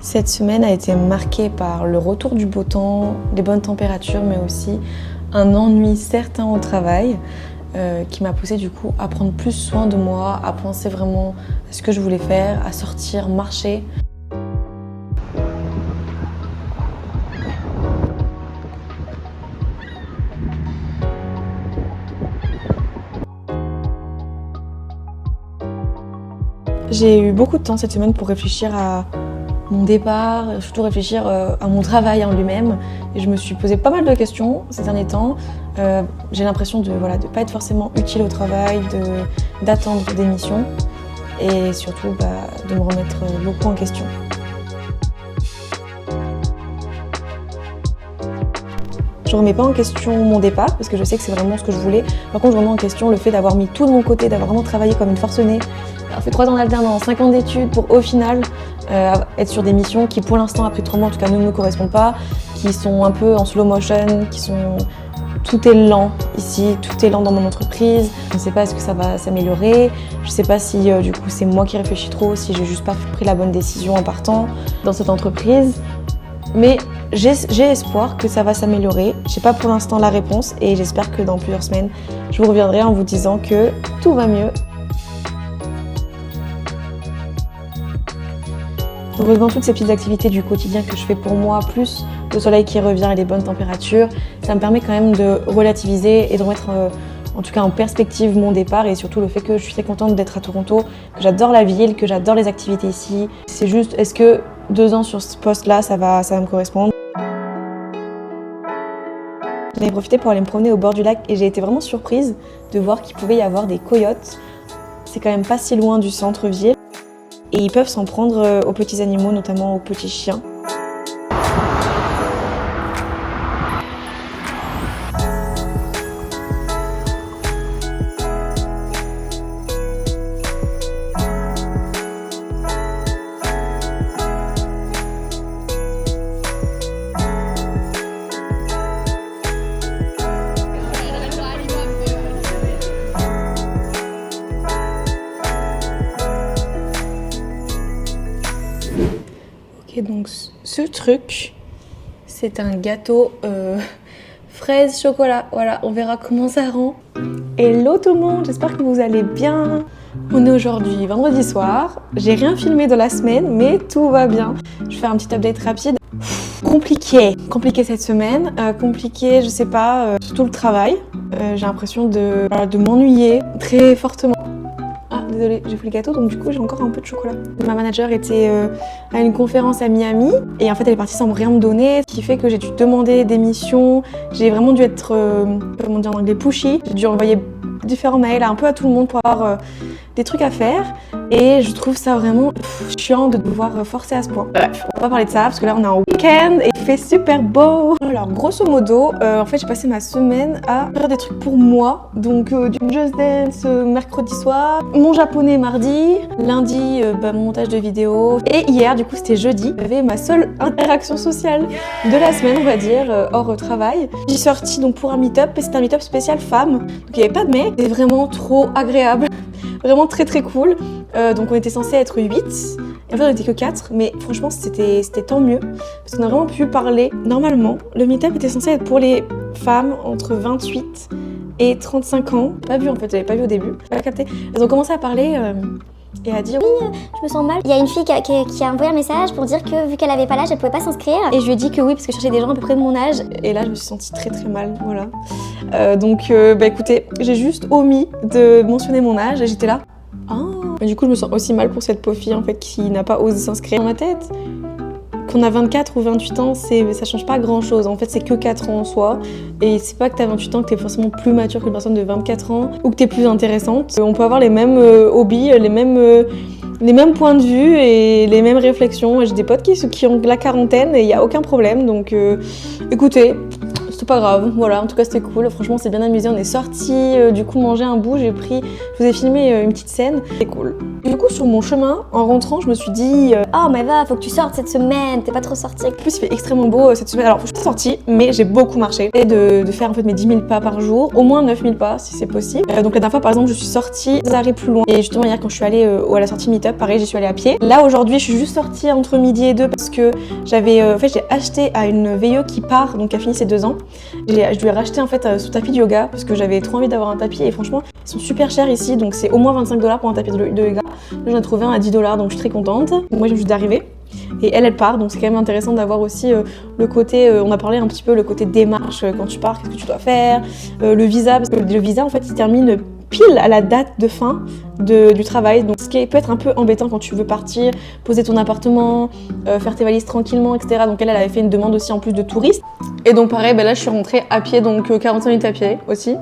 Cette semaine a été marquée par le retour du beau temps, des bonnes températures, mais aussi un ennui certain au travail qui m'a poussée du coup à prendre plus soin de moi, à penser vraiment à ce que je voulais faire, à sortir, marcher. J'ai eu beaucoup de temps cette semaine pour réfléchir à mon départ, surtout réfléchir à mon travail en lui-même. Et je me suis posé pas mal de questions ces derniers temps. J'ai l'impression de ne pas être forcément utile au travail, d'attendre des missions et surtout de me remettre beaucoup en question. Je remets pas en question mon départ parce que je sais que c'est vraiment ce que je voulais. Par contre, je remets en question le fait d'avoir mis tout de mon côté, d'avoir vraiment travaillé comme une forcenée, d'avoir fait 3 ans d'alternance, 5 ans d'études pour au final être sur des missions qui pour l'instant après 3 mois en tout cas ne me correspondent pas, qui sont un peu en slow motion, tout est lent ici, tout est lent dans mon entreprise. Je ne sais pas est-ce que ça va s'améliorer, je ne sais pas si du coup c'est moi qui réfléchis trop, si j'ai juste pas pris la bonne décision en partant dans cette entreprise. Mais j'ai espoir que ça va s'améliorer. J'ai pas pour l'instant la réponse et j'espère que dans plusieurs semaines, je vous reviendrai en vous disant que tout va mieux. Heureusement, toutes ces petites activités du quotidien que je fais pour moi, plus le soleil qui revient et les bonnes températures, ça me permet quand même de relativiser et de remettre en tout cas en perspective mon départ et surtout le fait que je suis très contente d'être à Toronto, que j'adore la ville, que j'adore les activités ici. C'est juste, est-ce que 2 ans sur ce poste-là, ça va me correspondre? J'en ai profité pour aller me promener au bord du lac et j'ai été vraiment surprise de voir qu'il pouvait y avoir des coyotes. C'est quand même pas si loin du centre-ville. Et ils peuvent s'en prendre aux petits animaux, notamment aux petits chiens. Ok, donc ce truc, c'est un gâteau fraise chocolat. Voilà, on verra comment ça rend. Hello tout le monde, j'espère que vous allez bien. On est aujourd'hui vendredi soir. J'ai rien filmé de la semaine, mais tout va bien. Je vais faire un petit update rapide. Compliqué cette semaine. Compliqué, je sais pas, surtout le travail. J'ai l'impression de m'ennuyer très fortement. Ah, désolée, j'ai fait le gâteau, donc du coup j'ai encore un peu de chocolat. Ma manager était à une conférence à Miami et en fait elle est partie sans rien me donner, ce qui fait que j'ai dû demander des missions, j'ai vraiment dû être, comment dire en anglais, pushy. J'ai dû envoyer différents mails un peu à tout le monde pour avoir des trucs à faire et je trouve ça vraiment chiant de devoir forcer à ce point. Bref, on va pas parler de ça parce que là on est en week-end et il fait super beau. Alors grosso modo, en fait j'ai passé ma semaine à faire des trucs pour moi, donc du Just Dance mercredi soir, mon japonais mardi, lundi mon montage de vidéos et hier du coup c'était jeudi, j'avais ma seule interaction sociale de la semaine on va dire, hors travail. J'ai sorti donc pour un meet-up et c'était un meet-up spécial femmes, donc il n'y avait pas de mecs, c'était vraiment trop agréable. Vraiment très très cool. Donc on était censé être 8 et en fait on était que 4 mais franchement c'était tant mieux parce qu'on a vraiment pu parler. Normalement le meet-up était censé être pour les femmes entre 28 et 35 ans. Pas vu en fait, j'avais pas vu au début, j'ai pas capté. Elles ont commencé à parler et à dire oui, je me sens mal. Il y a une fille qui a envoyé un message pour dire que vu qu'elle avait pas l'âge, elle pouvait pas s'inscrire. Et je lui ai dit que oui parce que je cherchais des gens à peu près de mon âge. Et là je me suis sentie très très mal, voilà. Donc écoutez, j'ai juste omis de mentionner mon âge et j'étais là. Et du coup je me sens aussi mal pour cette pauvre fille en fait qui n'a pas osé s'inscrire. Dans ma tête, qu'on a 24 ou 28 ans, ça change pas grand chose. En fait c'est que 4 ans en soi. Et c'est pas que t'as 28 ans que t'es forcément plus mature qu'une personne de 24 ans ou que t'es plus intéressante. On peut avoir les mêmes hobbies, les mêmes points de vue et les mêmes réflexions. J'ai des potes qui ont la quarantaine et il y a aucun problème. Donc écoutez, c'est pas grave, voilà, en tout cas c'était cool, franchement on s'est bien amusé, on est sortis du coup manger un bout, je vous ai filmé une petite scène, c'est cool. Du coup sur mon chemin, en rentrant, je me suis dit oh mais va, faut que tu sortes cette semaine, t'es pas trop sortie. En plus il fait extrêmement beau cette semaine, alors je suis sortie, mais j'ai beaucoup marché. Et de faire en fait mes 10 000 pas par jour, au moins 9 000 pas si c'est possible. Donc la dernière fois par exemple je suis sortie 2 arrêts plus loin. Et justement hier quand je suis allée à la sortie meet-up, pareil j'y suis allée à pied. Là aujourd'hui je suis juste sortie entre midi et 2 parce que j'avais, en fait j'ai acheté à une VIE qui part, donc qui a fini ses 2 ans. Je lui ai racheté en fait ce tapis de yoga parce que j'avais trop envie d'avoir un tapis et franchement ils sont super chers ici donc c'est au moins 25 $ pour un tapis de yoga. J'en ai trouvé un à 10 $ donc je suis très contente. Moi je viens juste d'arriver et elle part donc c'est quand même intéressant d'avoir aussi le côté, on a parlé un petit peu le côté démarche quand tu pars, qu'est-ce que tu dois faire, le visa parce que le visa en fait il se termine pile à la date de fin du travail, donc ce qui peut être un peu embêtant quand tu veux partir, poser ton appartement, faire tes valises tranquillement, etc. Donc elle avait fait une demande aussi en plus de touristes. Et donc pareil, là je suis rentrée à pied, donc 45 minutes à pied aussi,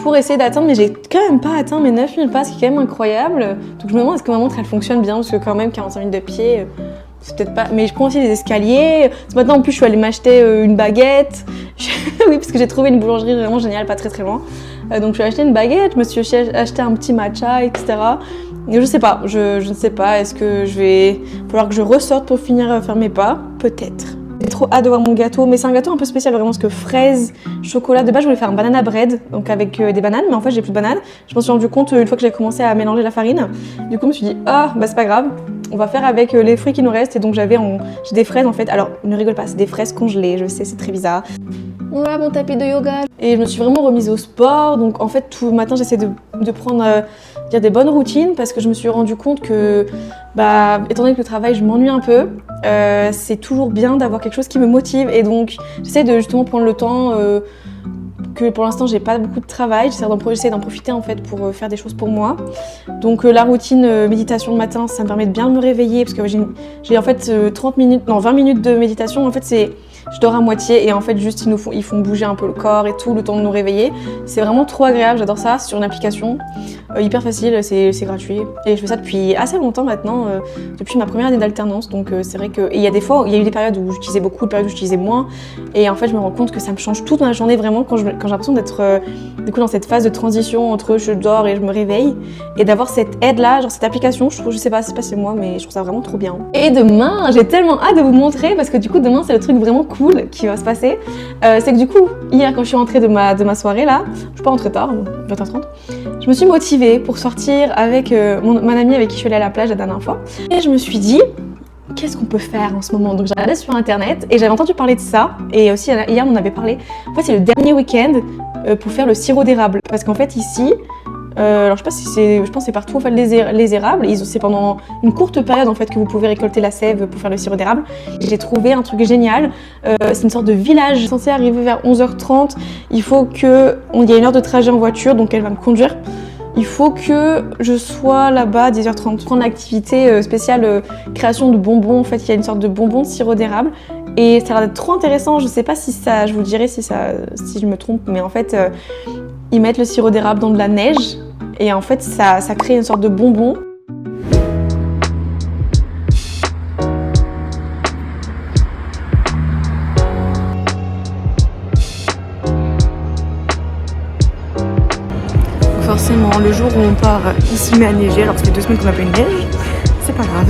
pour essayer d'atteindre, mais j'ai quand même pas atteint mes 9000 pas, ce qui est quand même incroyable. Donc je me demande est-ce que ma montre elle fonctionne bien, parce que quand même 45 minutes de pied, c'est peut-être pas... Mais je prends aussi les escaliers. Ce matin en plus je suis allée m'acheter une baguette. Oui, parce que j'ai trouvé une boulangerie vraiment géniale, pas très très loin. Donc je suis acheté une baguette, je me suis acheté un petit matcha, etc. Et je sais pas, je ne sais pas, est-ce que falloir que je ressorte pour finir faire mes pas? Peut-être. J'ai trop hâte de voir mon gâteau, mais c'est un gâteau un peu spécial vraiment parce que fraise, chocolat. De base je voulais faire un banana bread, donc avec des bananes, mais en fait j'ai plus de bananes. Je me suis rendu compte une fois que j'ai commencé à mélanger la farine. Du coup je me suis dit, c'est pas grave, on va faire avec les fruits qui nous restent. Et donc j'ai des fraises en fait, alors ne rigole pas, c'est des fraises congelées, je sais c'est très bizarre. Voilà mon tapis de yoga. Et je me suis vraiment remise au sport, donc en fait tout le matin j'essaie de prendre des bonnes routines parce que je me suis rendu compte que étant donné que le travail je m'ennuie un peu, c'est toujours bien d'avoir quelque chose qui me motive et donc j'essaie de justement prendre le temps que pour l'instant j'ai pas beaucoup de travail, j'essaie d'en profiter en fait pour faire des choses pour moi. Donc la routine méditation le matin, ça me permet de bien me réveiller parce que j'ai en fait 20 minutes de méditation, en fait je dors à moitié et en fait juste ils font bouger un peu le corps et tout le temps de nous réveiller. C'est vraiment trop agréable, j'adore ça, c'est sur une application hyper facile, c'est gratuit et je fais ça depuis assez longtemps maintenant, depuis ma première année d'alternance. Donc c'est vrai que il y a des fois, il y a eu des périodes où j'utilisais beaucoup, des périodes où j'utilisais moins et en fait je me rends compte que ça me change toute ma journée vraiment quand j'ai l'impression d'être du coup dans cette phase de transition entre je dors et je me réveille et d'avoir cette aide là, genre cette application, je sais pas, c'est pas chez moi mais je trouve ça vraiment trop bien. Et demain, j'ai tellement hâte de vous montrer parce que du coup demain c'est le truc vraiment cool qui va se passer. C'est que du coup, hier quand je suis rentrée de ma soirée là, je suis pas rentrée tard, 20h30, je me suis motivée pour sortir avec mon amie avec qui je suis allée à la plage la dernière fois. Et je me suis dit, qu'est-ce qu'on peut faire en ce moment? Donc j'ai regardé sur internet et j'avais entendu parler de ça. Et aussi hier on en avait parlé. En fait c'est le dernier week-end pour faire le sirop d'érable. Parce qu'en fait ici, alors je pense que c'est partout en fait les érables, c'est pendant une courte période en fait que vous pouvez récolter la sève pour faire le sirop d'érable. J'ai trouvé un truc génial, c'est une sorte de village censé arriver vers 11h30, il y a 1 heure de trajet en voiture donc elle va me conduire. il faut que je sois là-bas à 10h30. Prendre l'activité spéciale création de bonbons. En fait, il y a une sorte de bonbon de sirop d'érable. Et ça a l'air d'être trop intéressant. Je sais pas si ça, je vous dirai si je me trompe, mais en fait, ils mettent le sirop d'érable dans de la neige. Et en fait, ça crée une sorte de bonbon. Forcément, le jour où on part, il se met à neiger, alors que ça fait 2 semaines qu'on n'a pas eu de neige, c'est pas grave.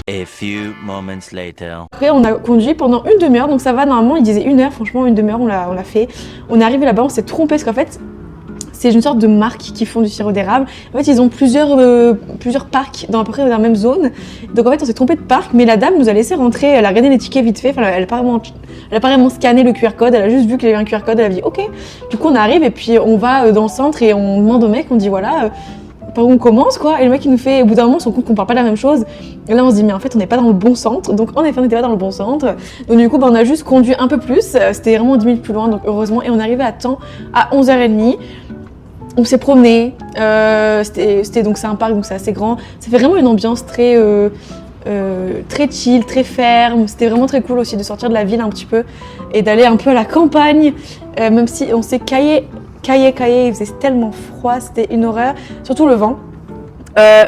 A few moments later. Après, on a conduit pendant une demi-heure, donc ça va. Normalement, il disait 1 heure. Franchement, une demi-heure, on l'a fait. On est arrivé là-bas, on s'est trompé parce qu'en fait, c'est une sorte de marque qui font du sirop d'érable. En fait, ils ont plusieurs parcs dans à peu près la même zone. Donc en fait, on s'est trompé de parc, mais la dame nous a laissé rentrer. Elle a regardé les tickets vite fait. Enfin, elle a pas vraiment scanné le QR code. Elle a juste vu qu'il y avait un QR code. Elle a dit OK. Du coup, on arrive et puis on va dans le centre et on demande au mec. On dit voilà. Par où on commence quoi, et le mec il nous fait, au bout d'un moment on se rend compte qu'on parle pas de la même chose, et là on se dit mais en fait on n'est pas dans le bon centre, donc en effet on n'était pas dans le bon centre, donc du coup on a juste conduit un peu plus, c'était vraiment 10 minutes plus loin donc heureusement, et on est arrivé à temps à 11h30, on s'est promené, donc c'est un parc donc c'est assez grand, ça fait vraiment une ambiance très chill, très ferme, c'était vraiment très cool aussi de sortir de la ville un petit peu et d'aller un peu à la campagne, même si on s'est caillé, il faisait tellement froid, c'était une horreur, surtout le vent.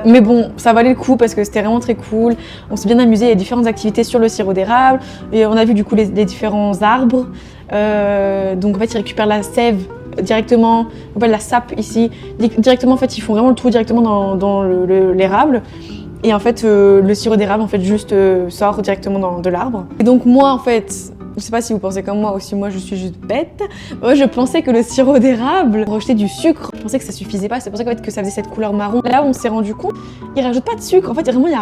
Mais bon, ça valait le coup parce que c'était vraiment très cool. On s'est bien amusé, il y a différentes activités sur le sirop d'érable et on a vu du coup les différents arbres. Donc en fait, ils récupèrent la sève directement, on appelle la sape ici. Directement, en fait, ils font vraiment le trou directement dans l'érable. Et en fait, le sirop d'érable en fait juste sort directement de l'arbre. Et donc moi, en fait, je sais pas si vous pensez comme moi ou si moi je suis juste bête. Moi je pensais que le sirop d'érable rejetait du sucre. Je pensais que ça suffisait pas, c'est pour ça qu'en fait, que ça faisait cette couleur marron. Là on s'est rendu compte, il rajoute pas de sucre. En fait vraiment il y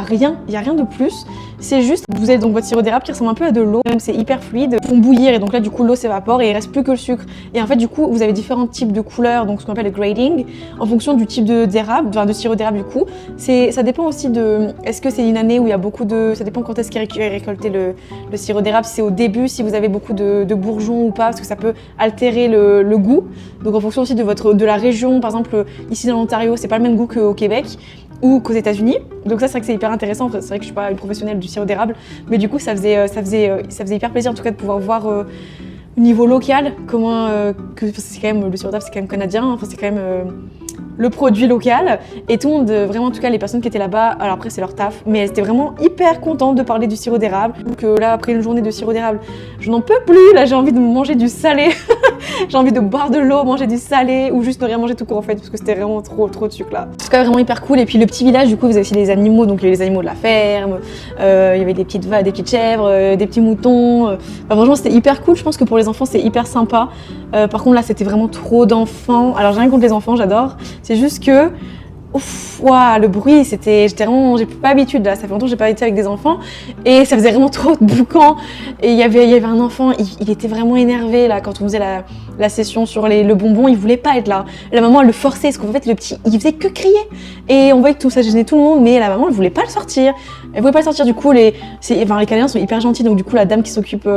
a rien de plus. C'est juste, vous avez donc votre sirop d'érable qui ressemble un peu à de l'eau. Même c'est hyper fluide. Ils font bouillir et donc là du coup l'eau s'évapore et il reste plus que le sucre. Et en fait du coup vous avez différents types de couleurs, donc ce qu'on appelle le grading, en fonction du type d'érable, enfin de sirop d'érable du coup. Ça dépend aussi de, est-ce que c'est une année où il y a beaucoup de, ça dépend quand est-ce qu'il est récolté le sirop d'érable, si c'est au début, si vous avez beaucoup de bourgeons ou pas, parce que ça peut altérer le goût. Donc en fonction aussi de la région, par exemple ici dans l'Ontario, c'est pas le même goût qu'au Québec ou qu'aux États-Unis. Donc ça c'est vrai que c'est hyper intéressant. C'est vrai que je suis pas une professionnelle du sirop d'érable, mais du coup ça faisait hyper plaisir en tout cas de pouvoir voir au niveau local comment que c'est quand même le sirop d'érable, c'est quand même canadien, enfin c'est quand même le produit local, et tout le monde, vraiment en tout cas les personnes qui étaient là-bas, alors après c'est leur taf, mais elles étaient vraiment hyper contentes de parler du sirop d'érable. Donc là après une journée de sirop d'érable, je n'en peux plus, là j'ai envie de manger du salé. J'ai envie de boire de l'eau, manger du salé ou juste ne rien manger tout court en fait parce que c'était vraiment trop de sucre là. C'est quand même vraiment hyper cool. Et puis le petit village du coup, vous avez aussi des animaux, donc il y avait les animaux de la ferme, il y avait des petites chèvres, des petits moutons. Enfin, franchement c'était hyper cool. Je pense que pour les enfants c'est hyper sympa. Par contre là c'était vraiment trop d'enfants. Alors j'ai rien contre les enfants, j'adore. C'est juste que ouf, waouh, le bruit, j'ai pas l'habitude là, ça fait longtemps que j'ai pas été avec des enfants et ça faisait vraiment trop de boucan. Et il y avait un enfant, il était vraiment énervé là quand on faisait la session sur le bonbon, il voulait pas être là. La maman elle le forçait parce qu'en fait le petit, il faisait que crier et on voyait que tout ça gênait tout le monde, mais la maman elle voulait pas le sortir. Elle voulait pas le sortir, du coup les Canadiens sont hyper gentils, donc du coup la dame qui s'occupe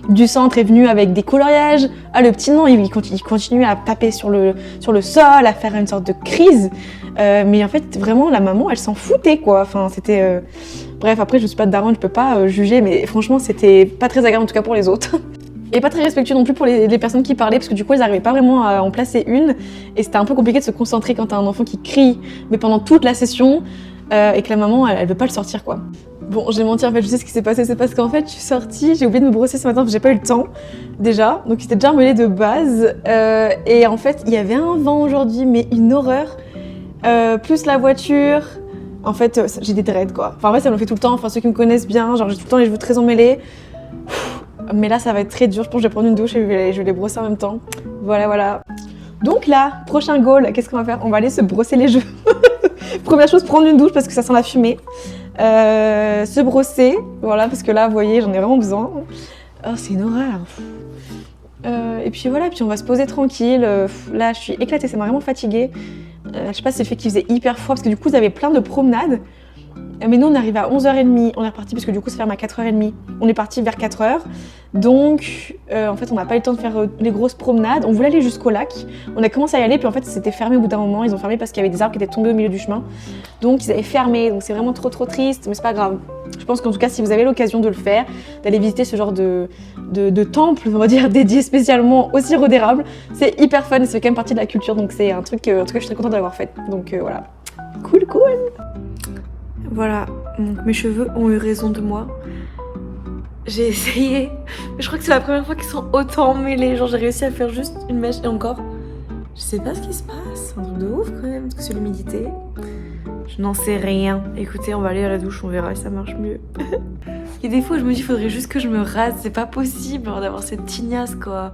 du centre est venue avec des coloriages. Ah le petit non, il continuait à taper sur le sol, à faire une sorte de crise. Mais en fait, vraiment, la maman, elle s'en foutait, quoi. Enfin, c'était... Bref, après, je suis pas de daronne, je peux pas juger, mais franchement, c'était pas très agréable, en tout cas pour les autres. Et pas très respectueux non plus pour les personnes qui parlaient, parce que du coup, ils n'arrivaient pas vraiment à en placer une. Et c'était un peu compliqué de se concentrer quand t'as un enfant qui crie, mais pendant toute la session, et que la maman, elle veut pas le sortir, quoi. Bon, j'ai menti, en fait, je sais ce qui s'est passé. C'est parce qu'en fait, je suis sortie, j'ai oublié de me brosser ce matin, parce que j'ai pas eu le temps, déjà. Donc, c'était déjà mêlé de base. Et en fait, il y avait un vent aujourd'hui, mais une horreur. Plus la voiture, en fait j'ai des dreads quoi. Enfin en fait ça me le fait tout le temps, enfin ceux qui me connaissent bien, genre j'ai tout le temps les cheveux très emmêlés. Mais là ça va être très dur, je pense que je vais prendre une douche et je vais les brosser en même temps. Voilà. Donc là, prochain goal, qu'est-ce qu'on va faire? On va aller se brosser les cheveux. Première chose, prendre une douche parce que ça sent la fumée. Se brosser, voilà, parce que là vous voyez j'en ai vraiment besoin. Oh c'est une horreur. Et puis voilà, puis on va se poser tranquille. Là je suis éclatée, ça m'a vraiment fatiguée. Je sais pas si c'est le fait qu'il faisait hyper froid parce que du coup, vous avez plein de promenades. Mais nous, on arrive à 11h30. On est reparti parce que du coup, ça ferme à 4h30. On est parti vers 4h. Donc, en fait, on n'a pas eu le temps de faire les grosses promenades. On voulait aller jusqu'au lac. On a commencé à y aller, puis en fait, c'était fermé au bout d'un moment. Ils ont fermé parce qu'il y avait des arbres qui étaient tombés au milieu du chemin. Donc, ils avaient fermé. Donc, c'est vraiment trop triste, mais c'est pas grave. Je pense qu'en tout cas, si vous avez l'occasion de le faire, d'aller visiter ce genre de temple, on va dire, dédié spécialement au sirop d'érable, c'est hyper fun. Ça fait quand même partie de la culture. Donc, c'est un truc, en tout cas, je suis très contente d'avoir fait. Donc, voilà. Cool. Voilà, donc mes cheveux ont eu raison de moi. J'ai essayé, mais je crois que c'est la première fois qu'ils sont autant mêlés. Genre j'ai réussi à faire juste une mèche et encore, je sais pas ce qui se passe. C'est un truc de ouf quand même, parce que c'est l'humidité. Je n'en sais rien. Écoutez, on va aller à la douche, on verra si ça marche mieux. Il y a des fois où je me dis, il faudrait juste que je me rase. C'est pas possible d'avoir cette tignasse quoi.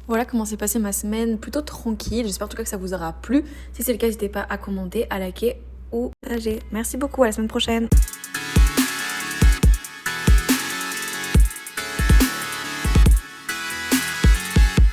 Voilà comment s'est passée ma semaine, plutôt tranquille. J'espère en tout cas que ça vous aura plu. Si c'est le cas, n'hésitez pas à commenter, à liker ou partager. Merci beaucoup, à la semaine prochaine.